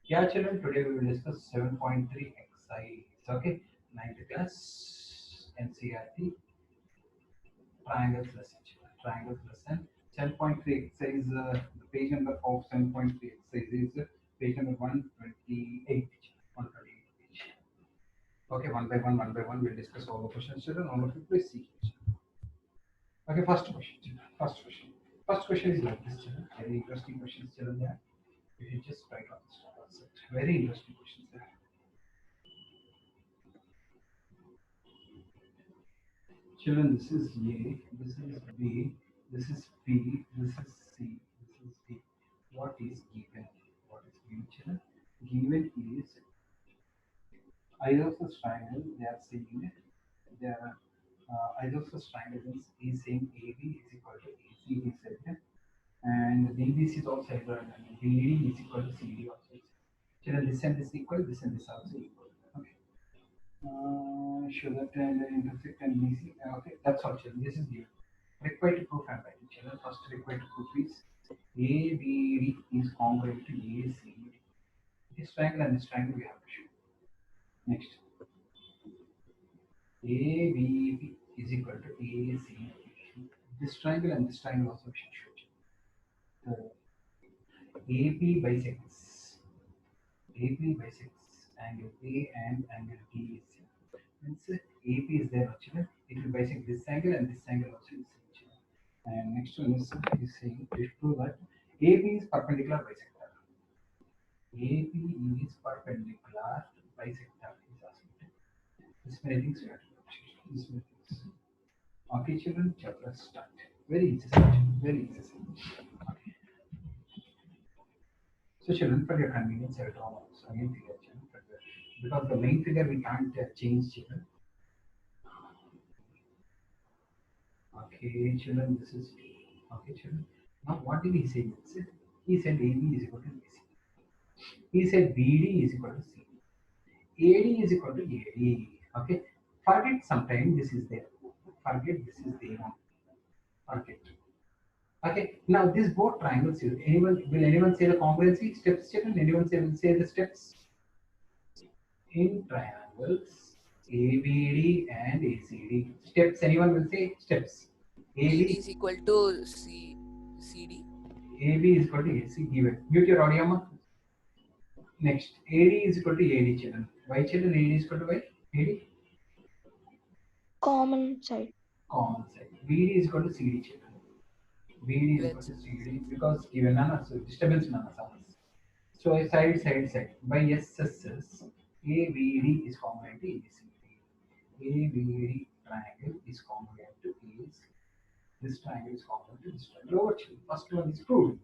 Yeah, children, today we will discuss 7.3 exercise. Okay, ninth class NCRT triangles lesson. Children. Triangles lesson 7.3 exercise. The page number of 7.3 exercise is page number 128. 128 page. Okay, one by one, we'll discuss all the questions. Children, all of you please see. Okay, first question. Children. First question. First question is like this. Children. Very interesting questions. Children. Yeah, you should just write on this. Very interesting questions. There. Children, this is A, this is B, this is P, this is C, this is D. What is given? What is given, children? Given is isosceles triangle. They are saying they are isosceles triangle is saying AB is equal to AC is said, and DBC is also equal, and BD is equal to CD also. Children, this and this equal, this and this also equal. Okay. Show that triangle intersect and BC. Okay, that's all, children. This is given. Required to prove and writing. Children, first required to prove is ABD is congruent to ACD. This triangle and this triangle we have to show. Next, ABB is equal to ACD. This triangle and this triangle also we should show. So, AP bisects angle A and angle D is same. Means AP is there actually. It will bisect this angle and this angle also is same. And next one is saying to prove that AB is perpendicular bisector. AB is perpendicular bisector is asking. This many things we have to do. This many things. Okay, children, chapter start. Very easy, very easy. Okay. So, children, for your convenience, I will draw also again figure, children, because the main figure we can't change, children. Okay, children, this is okay, children. Now, what did he say? He said AB is equal to BC. He said BD is equal to C. AD is equal to AD. Okay. Forget sometime this is there. Forget this is there. Forget. Okay. Now this both triangles. Anyone say the congruency steps? Children? Anyone will say the steps in triangles ABD and ACD? Steps. Anyone will say steps. BD AB is equal to CD. AB is equal to AC. Given. Mute your audio. Ma. Next, AD is equal to AD, children. Why, children? AD is equal to y? AD Common side. common side. BD is equal to CD, children. BD is equal Let's to CD because given none, so disturbance none. So a side. By SSS, ABD is congruent to ACD. ABD triangle is congruent to AC. This triangle is congruent to this triangle. Over, children. First one is proved.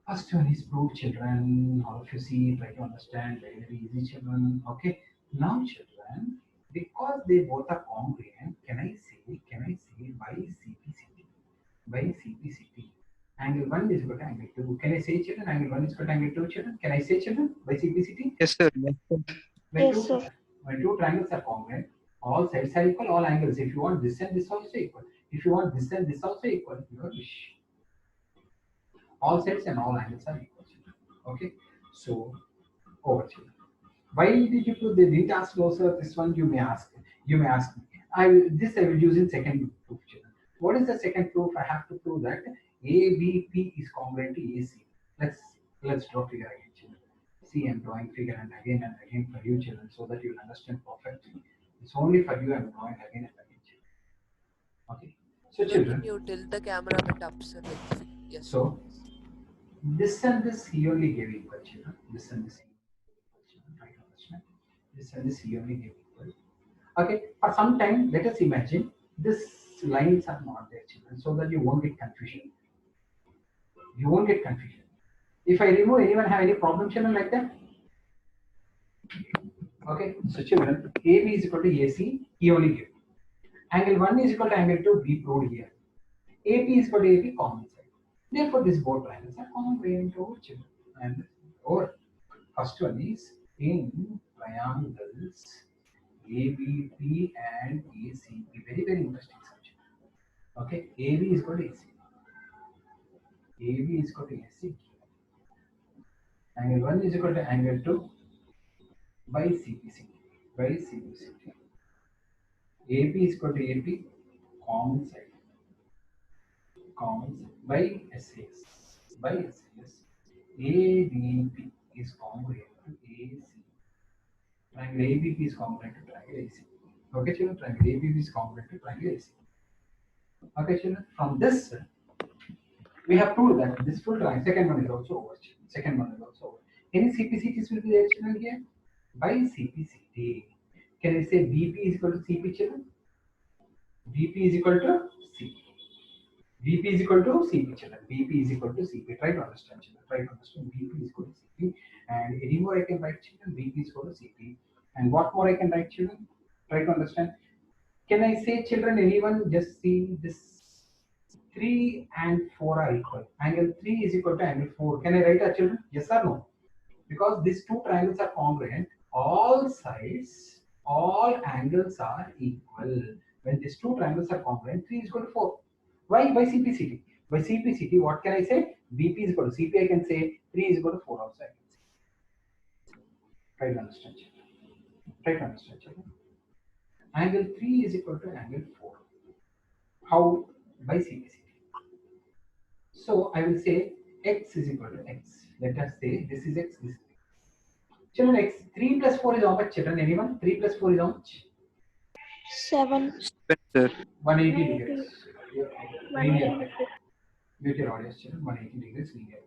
First one is proved, children. All of you see, try to understand. Very easy, children. Okay. Now, children, because they both are congruent, can I say by CPCT? By CPCT. Angle 1 is equal to angle 2. Can I say, children? Angle 1 is equal to angle 2, children? Can I say, children? By CPCT? Yes, sir. Yes, sir. When Yes, two, sir. when two triangles are congruent, all sides are equal, all angles. If you want this and this also equal. If you want this and this also equal, your wish. All sides and all angles are equal. Okay. So, over to you. Why did you put the didn't ask also this one? You may ask. You may ask me. I will use in second proof. Children. What is the second proof? I have to prove that ABP is congruent to AC. Let's draw figure again, children. See, I'm drawing figure and again for you, children, so that you will understand perfectly. It's only for you. I'm drawing again and again, children. Okay. So, Sir, can children. you tilt the camera a bit up, sir? Like, yes. So this and this he only gave equal, children. This and this he only gave equal, children. Try to understand. This and this he only gave equal. Okay, for some time, let us imagine these lines are not there, children, so that you won't get confusion. You won't get confusion. If I remove, anyone have any problem, children, like that? Okay, so children, AB is equal to AC, he only gave. Angle 1 is equal to angle 2, B proved here. AP is equal to AP, common side. Therefore, these both triangles are congruent over, children. And over. First one is in triangles ABP and ACP. Very, very interesting subject. Okay, AB is equal to AC. AB is equal to AC. Angle 1 is equal to angle 2 by CPCT. By CPCT. AP is equal to AP, common side. Common side by SAS. By SAS. ABP is congruent to AC. Triangle ABP is congruent to triangle AC. Okay, children, triangle ABP is congruent to triangle AC. Okay, children, from this, we have proved that this full triangle, second one is also over. Second one is also over. Any CPCTs will be there, children, here? By CPCT. Can I say BP is equal to CP, children? BP is equal to CP. BP is equal to CP, children. BP is equal to CP. Try to understand, children. Try to understand. BP is equal to CP. And any more I can write, children? BP is equal to CP. And what more I can write, children? Try to understand. Can I say, children, anyone just see this 3 and 4 are equal. Angle 3 is equal to angle 4. Can I write that, children? Yes or no? Because these two triangles are congruent, all sides, all angles are equal. When these two triangles are congruent, 3 is equal to 4. Why? By CPCT. By CPCT, what can I say? BP is equal to CP, I can say 3 is equal to 4 also I can say. Try to understand, children. Try to understand, children. Angle 3 is equal to angle 4. How? By CPCT. So I will say x is equal to x. Let us say this is x, this is x. Children, x 3 plus 4 is how much, children? Anyone? 3 plus 4 is how much? 7. 7, sir. 180 degrees. Linear. 180. With your audience, children, 180 degrees linear.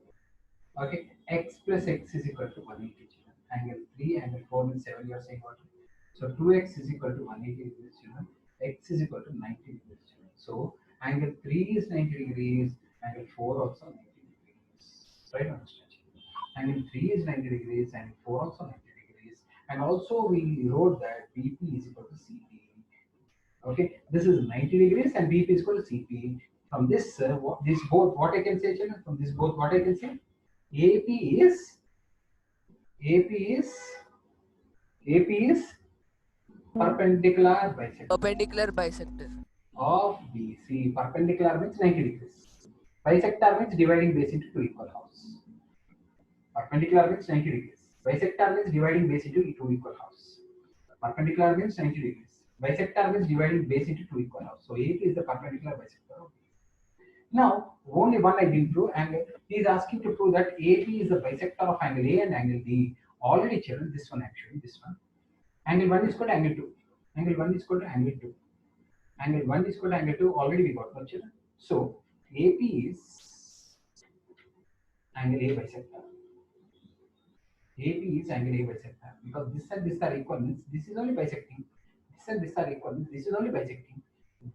Okay, x plus x is equal to 180, children. Angle 3, angle 4 means 7, you are saying what? So 2x is equal to 180 degrees, children. X is equal to 90 degrees, children. So angle 3 is 90 degrees, angle 4 also 90 degrees. Right, understand? Angle 3 is 90 degrees, angle 4 also 90 degrees. And also we wrote that BP is equal to CP. Okay, this is 90 degrees and BP is equal to CP. From this, this both, what I can say, children? From this both, what I can say? AP is perpendicular bisector Perpendicular bisector. of BC. Perpendicular means 90 degrees. Bisector means dividing base into two equal halves. Perpendicular means 90 degrees. Bisector means dividing base into two equal halves. Perpendicular means 90 degrees. Bisector means dividing base into two equal halves. So AP is the perpendicular bisector of BC. Now, only one I didn't prove, and he is asking to prove that AP is the bisector of angle A and angle B. Already, children, this one actually, this one. Angle 1 is equal to angle 2. Angle 1 is equal to angle 2. Angle 1 is equal to angle 2. Already we got, no, children. So, AP is angle A bisector. AP is angle A bisector. Because this and this are equal means this is only bisecting. This and this are equal means this is only bisecting.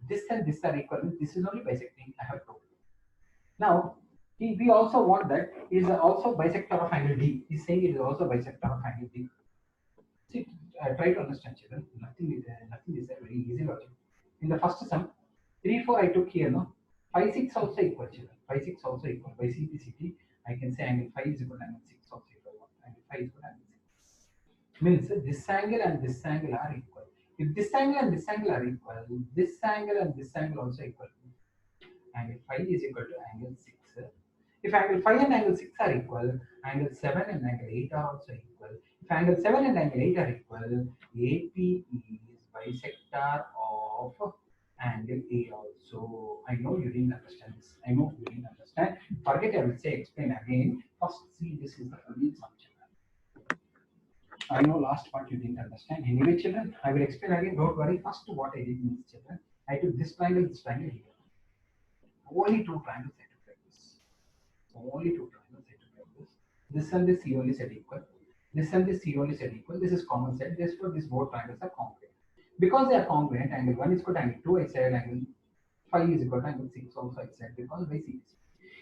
This and this are equal means this is only bisecting. I have proved. Now, we also want that is also bisector of angle D. He's saying it is also bisector of angle D. See, try to understand, children. Nothing is a very easy logic. In the first sum, 3, 4 I took here, no? 5, 6 also equal, children. 5, 6 also equal. By CPCT, I can say angle 5 is equal to angle 6 also equal. Angle 5 is equal to angle 6. Means this angle and this angle are equal. If this angle and this angle are equal, this angle and this angle also equal. Angle 5 is equal to angle 6. If angle 5 and angle 6 are equal, angle 7 and angle 8 are also equal. If angle 7 and angle 8 are equal, AP is bisector of angle A also. I know you didn't understand this. I know you didn't understand. Forget, I will say explain again. First, see, this is the full sum, children. I know last part you didn't understand. Anyway, children, I will explain again. Don't worry. First, what I did means, children, I took this triangle here. Only two triangles I took like this. Only two triangles I took like this. This and this he only said equal. This and this he only said equal. This is common set. Therefore, these both triangles are congruent. Because they are congruent, angle 1 is equal to angle 2, I said angle 5 is equal to angle 6 also I said because by CPC.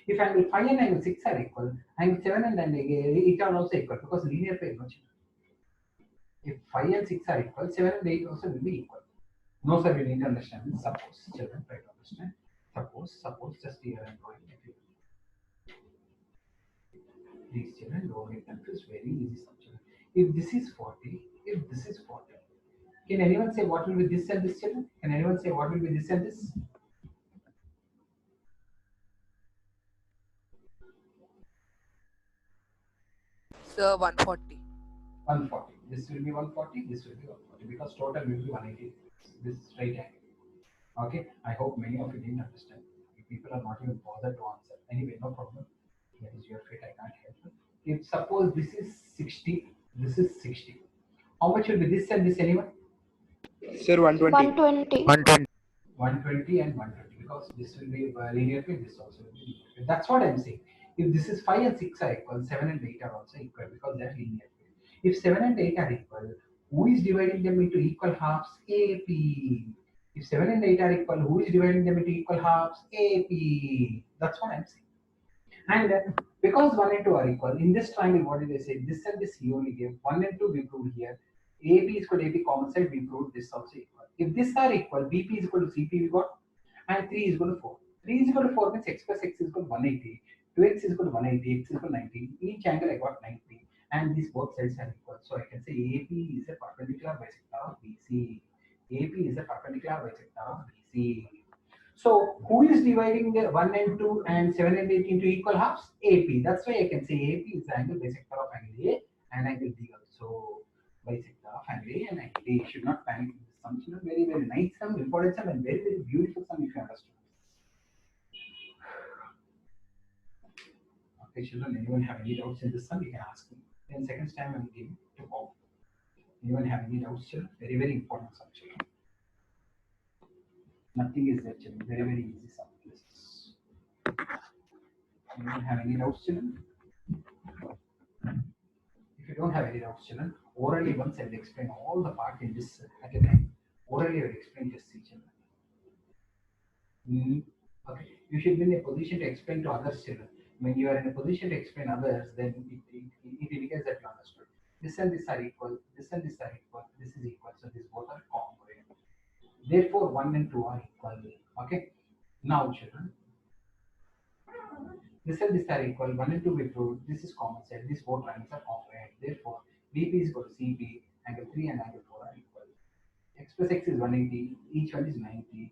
If angle 5 and angle 6 are equal, angle 7 and angle 8 are also equal because linear pair. If 5 and 6 are equal, 7 and 8 also will be equal. No, sir, we need to understand this. Suppose, children, try to understand. Suppose, just here I'm drawing it. These children don't get confused. Very easy subject. If this is 40, if this is 40, can anyone say what will be this and this, children? Can anyone say what will be this and this? Sir, 140. 140. This will be 140. This will be 140 because total will be 180. This straight angle. Okay. I hope many of you didn't understand. People are not even bothered to answer. Anyway, no problem. That is your fate. I can't help you. If suppose this is 60, this is 60. How much will be this and this anyone? Sir, 120. 120. 120. 120 and 120 because this will be linear pair, this also will be linear pair. That's what I'm saying. If this is 5 and 6 are equal, 7 and 8 are also equal because they're linear pair. If 7 and 8 are equal, who is dividing them into equal halves? AP. If 7 and 8 are equal, who is dividing them into equal halves? AP. That's what I'm saying. And because 1 and 2 are equal, in this triangle, what did I say? This and this he only gave. 1 and 2 we proved here. AB is equal to AB common side, we proved this also equal. If these are equal, BP is equal to CP we got, and 3 is equal to 4. 3 is equal to 4 means x plus x is equal to 180, 2x is equal to 180, x is equal to 90. Each angle I got 90, and these both sides are equal. So I can say AP is a perpendicular bisector of BC. AP is a perpendicular bisector of BC. So who is dividing the 1 and 2 and 7 and 8 into equal halves? AP. That's why I can say AP is the angle bisector of angle A and angle D also. Bisector of angle A and angle D. You should not panic. This sum is very, very nice sum, important sum, and very, very beautiful sum if you understand. Okay, children, anyone have any doubts in this sum? You can ask me. Then second time I will give it to Bob. Anyone have any doubts, children? Very, very important sum, children. Nothing is there, children. Very, very easy sum. Anyone have any doubts, children? If you don't have any doubts, children, orally once I will explain all the part in this at a time. Orally I will explain just see, children. Okay, you should be in a position to explain to others, children. When you are in a position to explain others, then it indicates that you understood. This and this are equal. This and this are equal. This is equal. So these both are congruent. Therefore, 1 and 2 are equal. Okay. Now, children, this and this are equal. 1 and 2 we proved. This is common side. These both triangles are congruent. Therefore, BP is equal to CP. Angle 3 and angle 4 are equal. X plus x is 180. Each one is 90.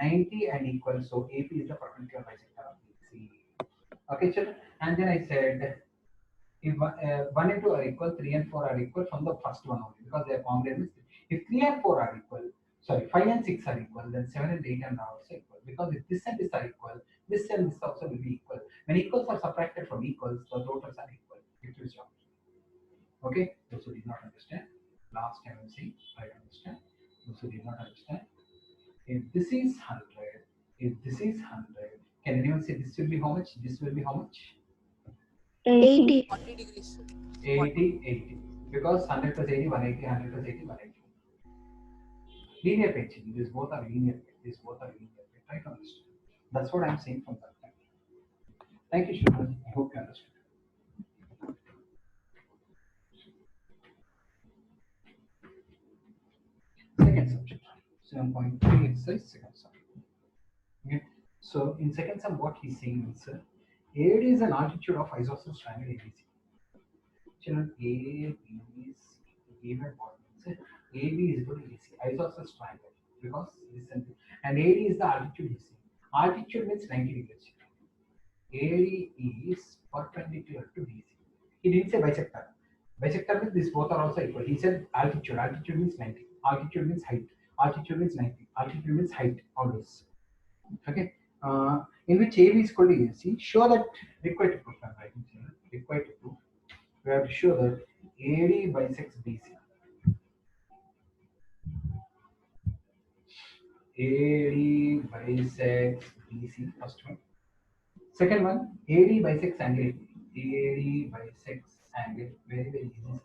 90 and equal. So AP is the perpendicular bisector of BC. Okay, children. And then I said if 1 and 2 are equal, 3 and 4 are equal from the first one only because they are congruent. If 3 and 4 are equal, sorry, 5 and 6 are equal, then 7 and 8 are also equal. Because if this and this are equal, this and this also will be equal. When equals are subtracted from equals, the totals are equal. It is wrong. Okay, those who did not understand, last time I'm saying, I understand. Those who did not understand, if this is 100, if this is 100, can anyone say this will be how much? This will be how much? 80. 40 degrees, sir. 80, 80. Because 100 plus 80, 180, 100 plus 80, 180. Linear pair, these both are linear pair. These both are linear pair. Try to understand. That's what I'm saying from that time. Thank you, children. I hope you understood. Second subject, 7.3 exercise, second sum. Okay. So in second sum, what he's saying is, AD is an altitude of isosceles triangle ABC. Children, A is given what means AB is equal to AC, isosceles triangle, because this and AD is the altitude he's saying. Altitude means 90 degrees. AD is perpendicular to BC. He didn't say bisector. Bisector means these both are also equal. He said altitude. Altitude means 90. Altitude means height. Altitude means 90. Altitude means height always. Okay. In which AB is equal to AC. Show that required to proof. I'm writing here. Required to proof. We have to show that AD bisects BC. AD bisects BC. First one. Second one, AD bisects angle. AD bisects angle. Very, very easy.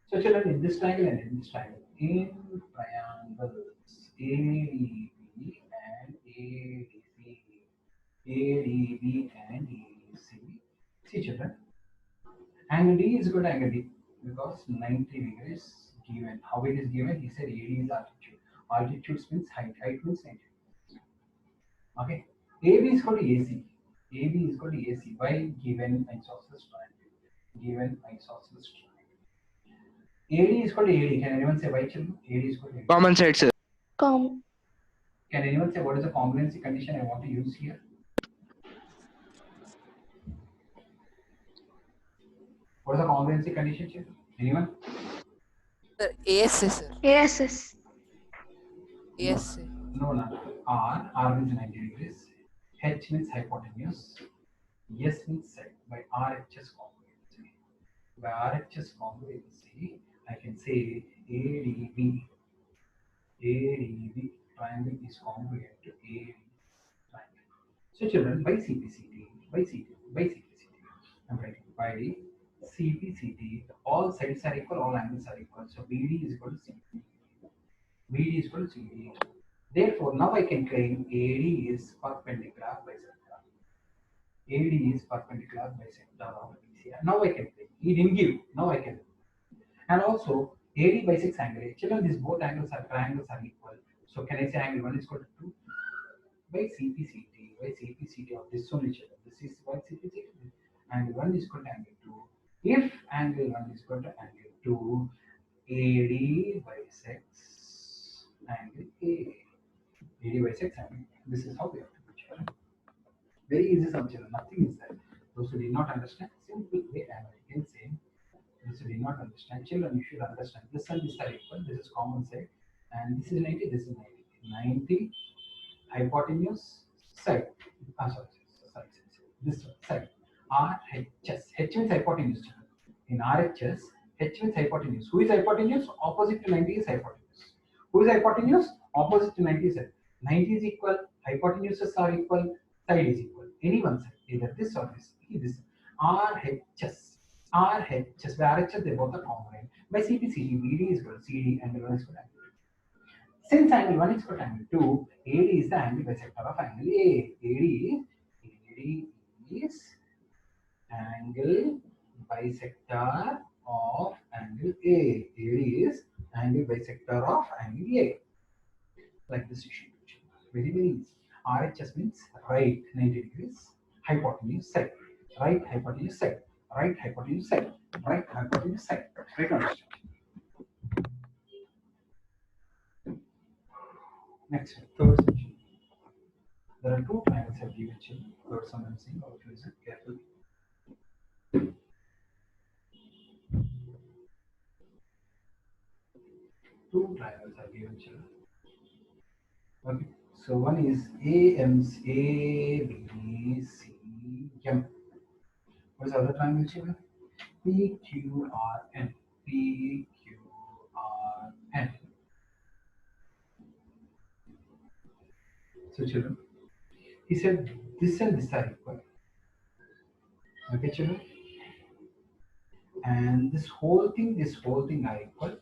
So, children, in this triangle and in this triangle, in triangles ADB and ADC, ADB and ADC. See, children, angle D is equal to angle D because 90 degrees given. How it is given? He said AD is altitude. Altitude means height. Height means 90. Okay. AB is equal to AC. AB is equal to AC. Why? Given isosceles triangle. Given isosceles triangle. AD is equal to AD. Can anyone say why, children? AD is equal to AD. Common side, sir. Com. Can anyone say what is the congruency condition I want to use here? What is the congruency condition, children? Anyone? Sir, ASA, sir. ASS. ASA. No, no. R means 90 degrees. H means hypotenuse. S means side. By RHS congruency. By RHS congruency, I can say ADB. ADB triangle is congruent to AD triangle. So children, by CPCT, I'm writing by CPCT, all sides are equal, all angles are equal. So BD is equal to CD. BD is equal to CD. Therefore, now I can claim AD is perpendicular bisector. AD is perpendicular bisector of BC. Now I can claim. He didn't give. Now I can. And also, AD bisects angle A. Children, these both triangles are equal. So can I say angle 1 is equal to 2? By CPCT of this only, children. This is by CPCT. Angle 1 is equal to angle 2. If angle 1 is equal to angle 2, AD bisects angle A. AD bisects angle A. This is how we have to do, children. Very easy sum, children. Nothing is there. Those who did not understand, simple way I am again saying. Those who did not understand, children, you should understand. This and this are equal. This is common side, and this is 90. This is 90. 90 hypotenuse side. Sorry. This one, side. RHS. H means hypotenuse. In RHS, H means hypotenuse. Who is hypotenuse? Opposite to 90 is hypotenuse. Who is hypotenuse? Opposite to 90 is 90 is equal. Hypotenuses are equal. Side is equal. Any one side, either this or this. This RHS. RHS. By RHS, they both are congruent. By CPCT, BD is equal to CD, angle 1 is equal to angle 2. Since angle 1 is equal to angle 2, AD is the angle bisector of angle A. AD is angle bisector of angle A. AD is angle bisector of angle A. Like this you should do. Very, very easy. RHS means right 90 degrees, hypotenuse side. Right hypotenuse side. Right hypotenuse side. Right hypotenuse side. Try to understand. Next, third section. There are two triangles I've given you. Third sum I'm saying, how to listen carefully. Two triangles are given you. Okay, so one is ABCM. What is the other triangle, children? PQRN. PQRN. So, children, he said this and this are equal. Okay, children? And this whole thing are equal.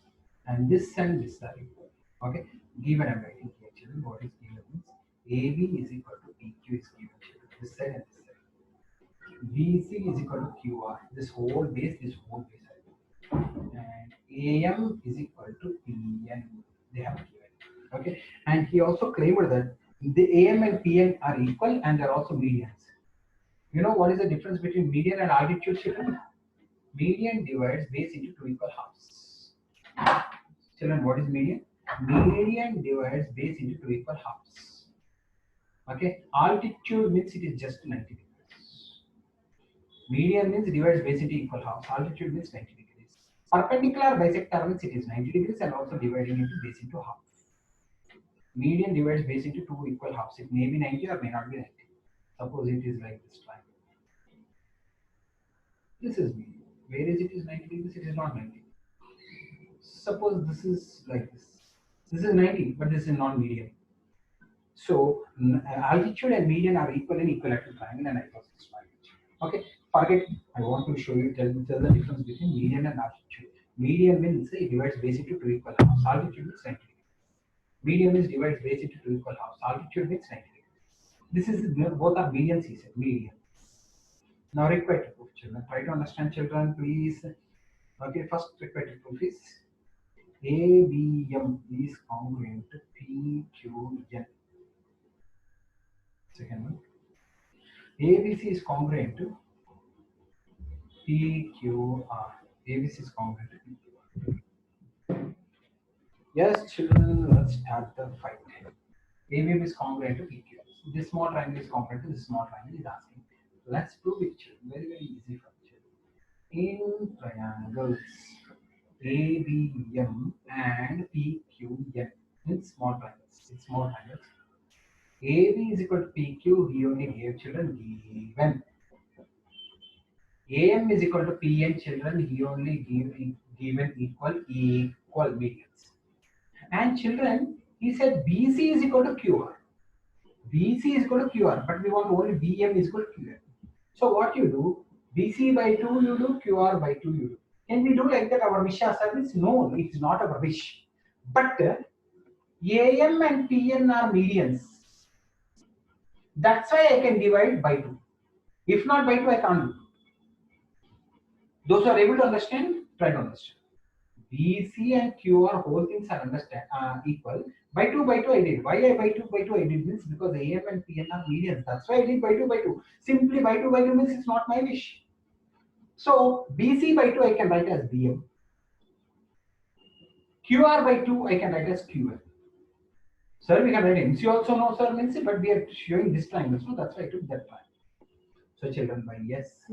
And this and this are equal. Okay, given I'm writing here, children. What is given means AB is equal to PQ is given, children. This side and this side. BC is equal to QR. This whole base. And AM is equal to PN. They have given. Okay, and he also claimed that the AM and PN are equal and they're also medians. You know what is the difference between median and altitude, children? Median divides base into two equal halves. Children, what is median? Median divides base into two equal halves. Okay, altitude means it is just 90 degrees. Median means divides base into equal halves. Altitude means 90 degrees. Perpendicular bisector means it is 90 degrees and also dividing into base into half. Median divides base into two equal halves. It may be 90 or may not be 90. Suppose it is like this triangle. This is median. Where is it is 90 degrees? It is not 90. Suppose this is like this. This is 90, but this is not median. So altitude and median are equal in equilateral triangle, and I got this triangle. Okay, forget. I want to show you, tell the difference between median and altitude. Median means it divides base into two equal halves. Altitude means 90 degrees. Median means divides base into two equal halves. Altitude means 90 degrees. This is both are medians, he said. Median. Now required proof, children. Try to understand, children, please. Okay, first required proof is ABM is congruent to PQN. Second one. ABC is congruent to PQR. ABC is congruent to PQR. Yes, children, let's start the fight. ABM is congruent to PQR. This small triangle is congruent to this small triangle is asking. Let's prove it, children. Very, very easy for children. In triangles ABM and PQN, in small triangles, AB is equal to PQ, he only gave children given. AM is equal to PN children, he only given equal medians. And children, he said BC is equal to QR. BC is equal to QR, but we want only BM is equal to QR. So what you do, BC by 2 you do, QR by 2 you do. Can we do like that our wish service? No, it is not our wish. But AM and PN are medians. That's why I can divide by 2. If not by 2, I can't do. Those who are able to understand, try to understand. BC and QR whole things are equal. By 2 I did. Why I by 2 I did means because AM and PN are medians. That's why I did by 2. Simply by 2 means it's not my wish. So BC by 2 I can write as BM. QR by 2 I can write as QL. Sir, we can write MC also no sir means, but we are showing this triangle, so that's why I took that triangle. So children, by yes.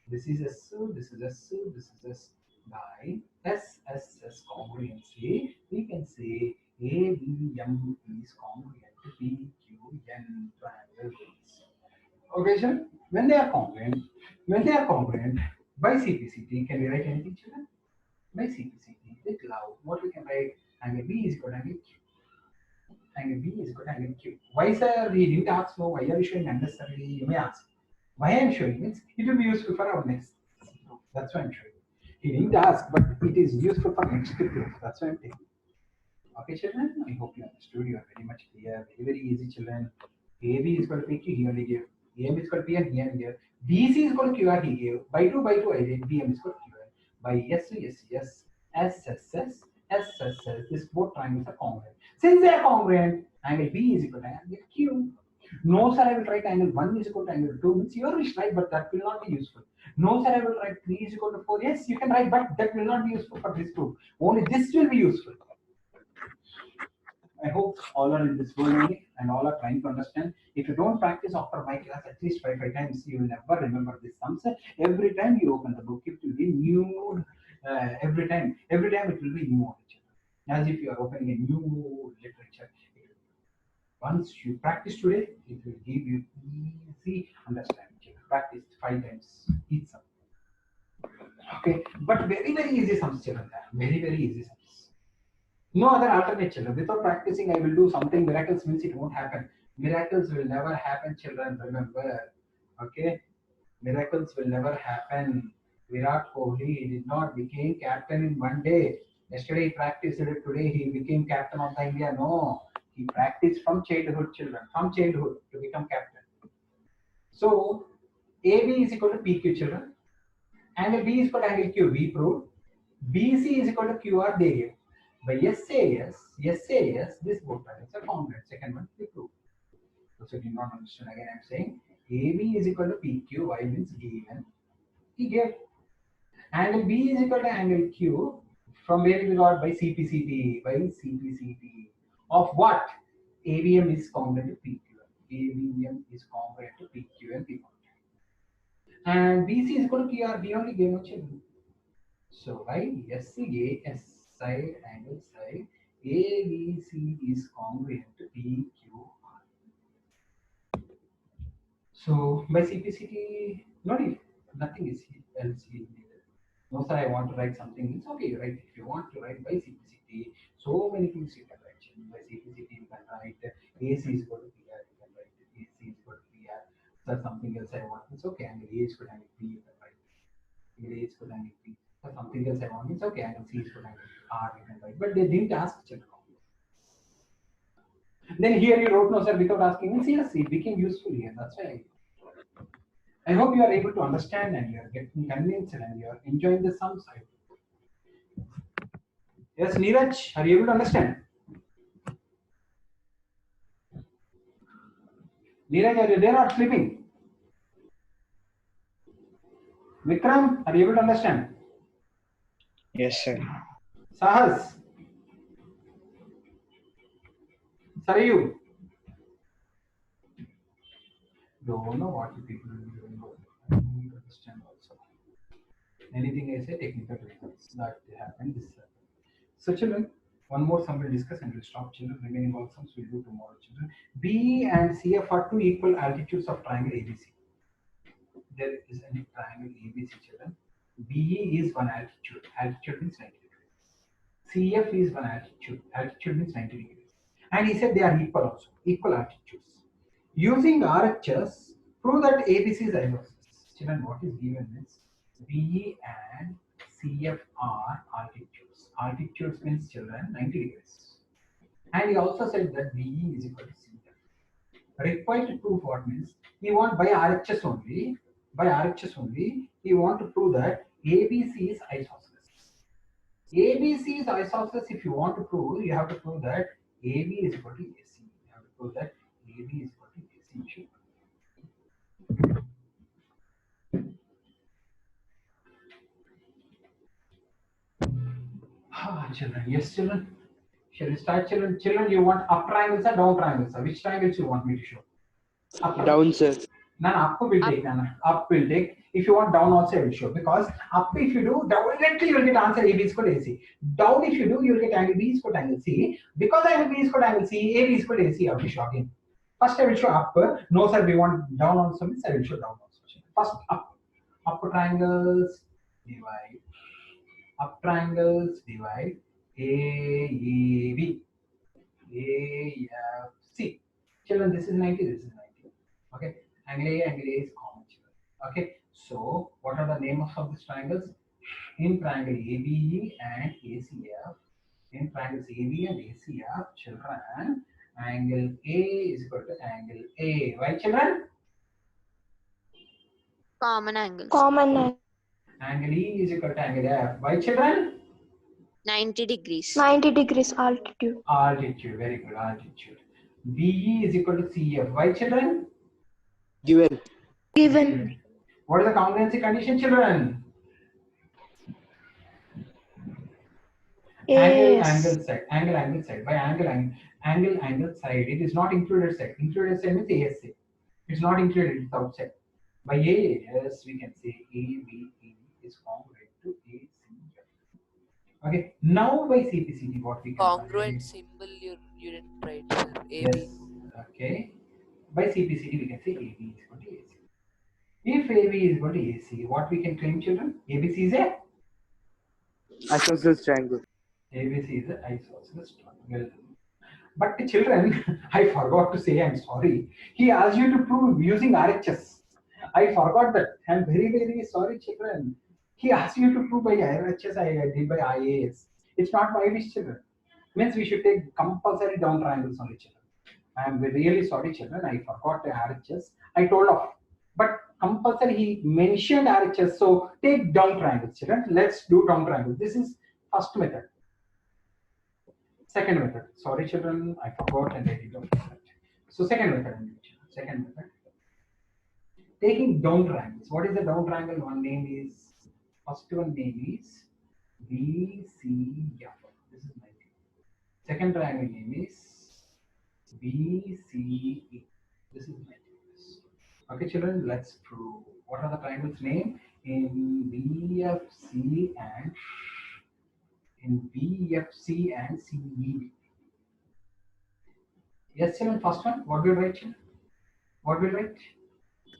This is S, this is S, this is S. By S congruency, we can say ABM is congruent to PQN triangles. Okay, sir. When they are congruent, by CPCT, can we write anything, children? By CPCT, with love, what we can write? Angle B is equal to angle Q. Angle B is equal to angle Q. Why, sir? We didn't ask, so why are you showing unnecessarily? You may ask. Why I am showing means it will be useful for our next. That's why I'm showing. He didn't ask, but it is useful for next proof. That's why I'm taking. Okay, children. I hope you understood. You are very much clear. Very easy, children. AB is equal to PQ. He only gave. AM is equal to PN. He only gave. BC is equal to QR. He gave. By 2 I did. BM is equal to QR. By yes. SSS. This both triangles are congruent. Since they are congruent, angle B is equal to angle Q. No, sir, I will write angle 1 is equal to angle 2 means you are right, but that will not be useful. No, sir, I will write 3 is equal to 4. Yes, you can write, but that will not be useful for this too. Only this will be useful. I hope all are in this world only and all are trying to understand. If you don't practice after my class at least 5 times, you will never remember these sums. Every time you open the book, it will be new. Every time it will be new literature. As if you are opening a new literature. Once you practice today, it will give you easy understanding. Practice 5 times each sum. Okay, but very easy sums, children. Very easy sums. No other alternate, children. Without practicing, I will do something. Miracles means it won't happen. Miracles will never happen, children. Remember, okay? Miracles will never happen. Virat Kohli did not become captain in one day. Yesterday he practiced it. Today he became captain of the India. No, he practiced from childhood, children. From childhood to become captain. So AB is equal to PQ, children. Angle B is equal to angle Q. We proved. BC is equal to QR. They gave. By SAS, this both triangles are congruent. Second one, we prove. So you did not understand. Again, I'm saying AB is equal to PQ. Y means given. He gave. Angle B is equal to angle Q. From where we got? By CPCT. Of what? ABM is congruent to PQ. ABM is congruent to PQ and PQ. And BC is equal to PR. We only gave no children. So by SAS side angle side, ABC is congruent to PQR. So by CPCT, nothing is else needed. No, sir, I want to write something. It's okay, right? If you want to write by CPCT, so many things you can write. By CPCT, you can write AC is equal to PR. You can write AC is equal to PR. So something else I want. It's okay. Angle A is equal to angle P. You can write. Angle A is equal to angle P. So something else I want. It's okay. Angle C is equal to angle R. You can write. But they didn't ask children. Then here you wrote no, sir, without asking. Means yes, it became useful here. That's why. I hope you are able to understand and you are getting convinced and you are enjoying the sum side. Yes, Neeraj, are you able to understand? Neeraj, are you there or sleeping? Vikram, are you able to understand? Yes, sir. Sahas, Sarayu, don't know what you people will do. I don't understand also. Anything is a technical reference that happened this circle. So children, one more sum we'll discuss and we'll stop children. Remaining all sums we'll do tomorrow children. B and CF are two equal altitudes of triangle ABC. There is a triangle ABC children. BE is one altitude. Altitude means 90 degrees. CF is one altitude. Altitude means 90 degrees. And he said they are equal also. Equal altitudes. Using RHS, prove that ABC is isosceles. Children, what is given is BE and CF are altitudes. Altitudes means children 90 degrees. And he also said that BE is equal to CF. Required to prove what means he want by RHS only. By RHS only, he want to prove that ABC is isosceles. ABC is isosceles. If you want to prove, you have to prove that AB is equal to AC. You have to prove that AB is equal to AC. Children, yes, children. Shall we start, children? Children, you want up triangles or down triangles? Which triangles you want me to show? Up. Down, sir. Nana, up will take. Nana, up will take. If you want down also, I will show. Because up, if you do, directly you will get answer AB is equal to AC. Down, if you do, you will get angle B is equal to angle C. Because angle B is equal to angle C, AB is equal to AC. I will show again. First, I will show up. No, sir, we want down also. Means I will show down also. First, up. Up triangles divide. Up triangles divide. AEB. AFC. Children, this is 90. This is 90. Okay. Angle A is common. Children. Okay. So, what are the names of these triangles? In triangle ABE and ACF. In triangles AB and ACF, children, angle A is equal to angle A. Right, children? Common angles. Common. Angle E is equal to angle F. Why, children? 90 degrees. 90 degrees altitude. Altitude. Very good. Altitude. BE is equal to CF. Why, children? Given. Given. What is the congruency condition, children? Angle side. Angle side. By angle side. It is not included side. Included side means ASA. It's not included. It's outside. By AS, we can say ABE is congruent to ACF. Okay. Now by CPCT, what we can Congruent symbol you didn't write, sir. AB. Yes. Okay. By CPCT, we can say AB is equal to AC. If AB is equal to AC, what we can claim, children? ABC is a Isosceles triangle. ABC is an isosceles triangle. But children, I forgot to say, I'm sorry. He asked you to prove using RHS. I forgot that. I'm very, very sorry, children. He asked you to prove by RHS, I did by IAS. It's not my wish, children. Means we should take compulsory down triangles only, children. I'm really sorry, children. I forgot the RHS. I told off. But compulsory, he mentioned RHS. So take down triangles, children. Let's do down triangles. This is first method. Second method. Sorry, children. I forgot and I did not. So second method. Second method. Taking down triangles. What is the down triangle? One name is, first one name is BCF. This is 90. Second triangle name is BCE. This is 90. Okay, children, let's prove. What are the triangles name? In BFC and CEB. Yes, children, first one. What will write, children? What will write?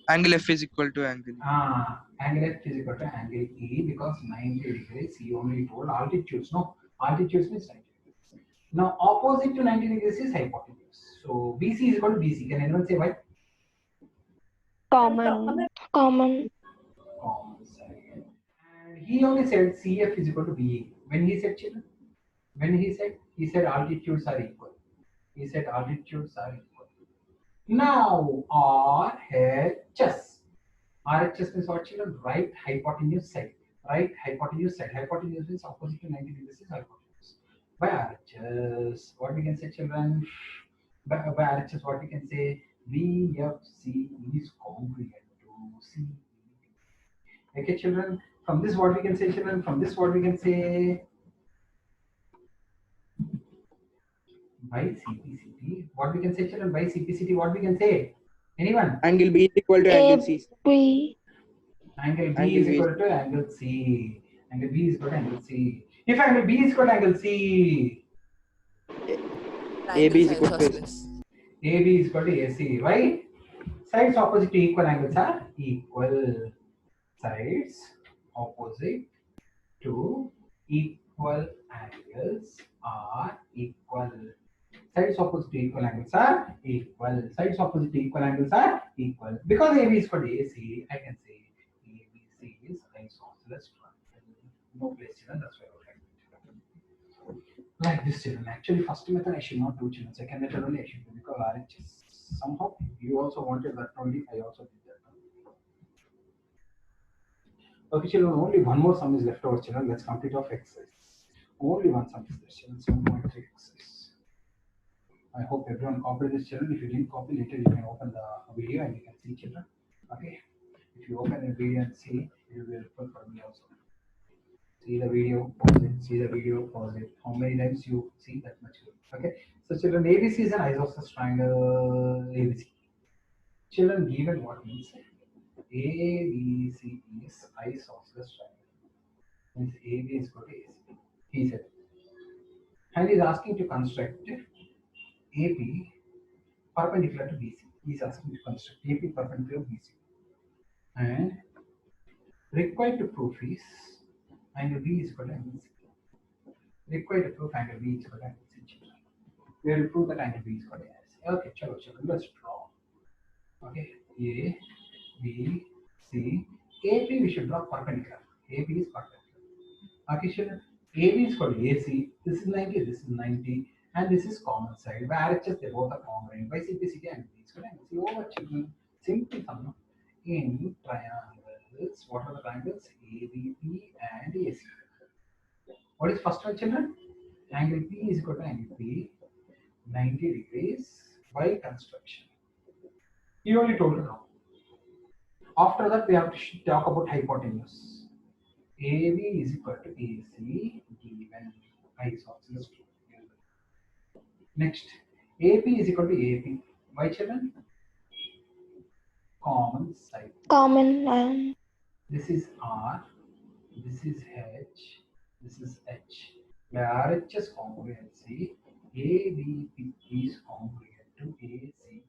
Angle F is equal to angle E. Angle F is equal to angle E because 90 degrees. He only told altitudes. No, altitudes means 90 degrees. Now, opposite to 90 degrees is hypotenuse. So, BC is equal to BC. Can anyone say why? Common. Common side. And he only said CF is equal to BE. When he said, children? When he said altitudes are equal. He said altitudes are equal. Now, RHS. RHS means what, children? Right hypotenuse side. Right hypotenuse side. Hypotenuse is opposite to 90 degrees is hypotenuse. By RHS, what we can say, children? By RHS, what we can say? BFC is congruent to C. Okay, children. From this, what we can say, children? From this, what we can say? By CPCT, what we can say, children? By CPCT, what we can say? Anyone? Angle B is equal to angle C. B. Angle B Angle is B. equal to angle C. Angle B is equal to angle C. If angle B is equal to angle C, AB Triangles is equal to AC. isosceles. AB is equal to AC. Why? Sides opposite to equal angles are equal. Sides opposite to equal angles are equal. Sides opposite to equal angles are equal. Sides opposite to equal angles are equal. Because AB is equal to AC, I can say ABC is isosceles triangle. No place children, that's why I would like this children. Actually, first method I should not do children. Second method only I should do because RHS. Somehow you also wanted that only. I also did that. Okay, children. Only one more sum is left over, children. Let's complete off exercise. Only one sum is left, children. 7.3 exercise. I hope everyone copied this, children. If you didn't copy, later you can open the video and you can see, children. Okay. If you open the video and see, it will be helpful for me also. See the video, pause it. See the video, pause it. How many times you see that much good. Okay. So children, ABC is an isosceles triangle. ABC. Children, given what means ABC is isosceles triangle. Means AB is equal to AC. He said. And he is asking to construct AP perpendicular to BC. He is asking to construct AP perpendicular to BC. And required to proof is angle B is equal to angle C. Required to prove angle B is equal to angle C. We will prove that angle B is equal to angle C. Okay, chalo, let's draw. Okay, A, B, C. AP we should draw perpendicular. AP is perpendicular. Okay, chalo. AB is equal to AC. This is 90, this is 90. And this is common side. By RHS, they both are common. By simplicity, angle B is equal to angle C. Over children. Simple sum. In triangles, what are the triangles? ABP and AC. What is first one, children? Angle P is equal to angle P, 90 degrees by construction. He only told you now. After that, we have to talk about hypotenuse. AB is equal to AC given isosceles triangle. Next, AP is equal to AP. Why, children? Common side. Common and This is R, this is H, this is H. By RHS congruency, ABP is congruent to AC.